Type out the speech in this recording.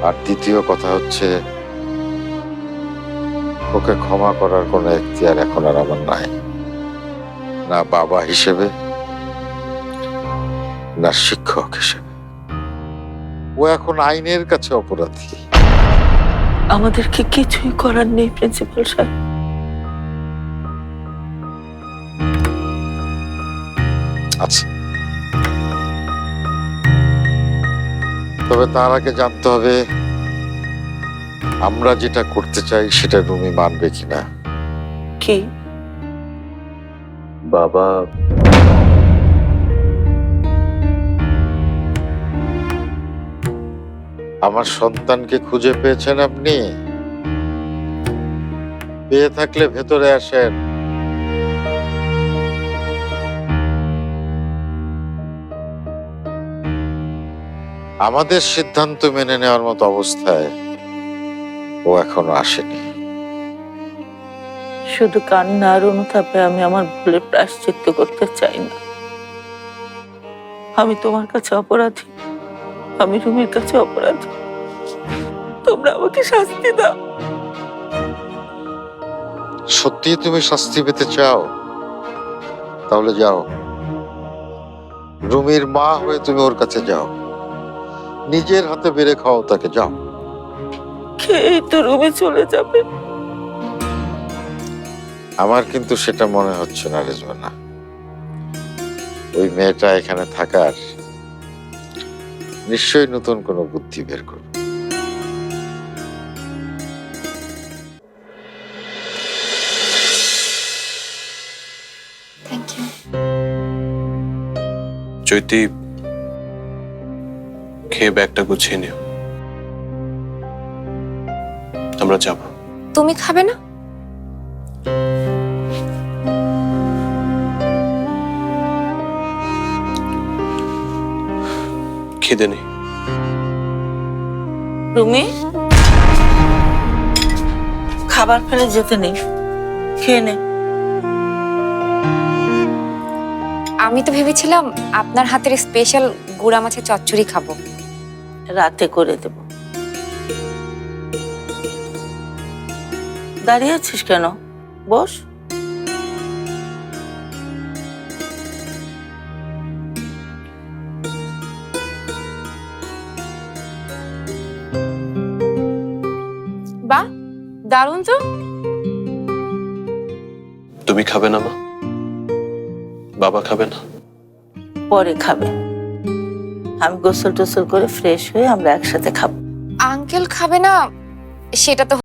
আর দ্বিতীয় কথা হচ্ছে, ওকে ক্ষমা করার কোনো এখতিয়ার এখন আর আমার নাই, না বাবা হিসেবে না শিক্ষক হিসেবে। ও এখন আইনের কাছে অপরাধী। আমাদেরকে কিছুই করার নেই প্রিন্সিপাল সাহেব। আচ্ছা, তবে তার আগে জানতে হবে আমরা যেটা করতে চাই সেটা রুমি মানবে কিনা। কি? বাবা আমার সন্তানকে খুঁজে পেয়েছেন আপনি? পেয়ে থাকলে ভেতরে আসেন। আমাদের সিদ্ধান্ত মেনে নেওয়ার মতো অবস্থায় ও এখনো আসেনি। শুধু কান্না আর অনুতাপে আমি আমার ভুলের প্রায়শ্চিত্ত করতে চাই না। আমি তোমার কাছে অপরাধী, আমি রুমির কাছে অপরাধী। তোমরা আমাকে শাস্তি দাও। সত্যি তুমি শাস্তি পেতে চাও? তাহলে যাও, রুমির মা হয়ে তুমি ওর কাছে যাও, নিজের হাতে বেড়ে খাও তাকে, যাও। খেয়েই তো রুমে চলে যাবে। আমার কিন্তু সেটা মনে হচ্ছে না রেজওয়ানা। ওই মেয়েটা এখানে থাকার নিশ্চয়ই নতুন কোনো বুদ্ধি বের করবে। Thank you. চৈতি, খেয়ে ব্যাগটা গুছিয়ে নিও, আমরা যাব। তুমি খাবে না? খিদে নেই। রুমি, খাবার ফেলে যেতে নেই, খেয়ে নে। আমি তো ভেবেছিলাম আপনার হাতের স্পেশাল গুড়া মাছের চচ্চড়ি খাবো। রাতে করে দেব। দাঁড়িয়ে আছিস কেন? বস। বাহ, দারুণ তো। তুমি খাবে না মা? বাবা খাবে না? পরে খাবে। আমি গোসল টোসল করে ফ্রেশ হয়ে আমরা একসাথে খাবো। আঙ্কেল খাবে না সেটা তো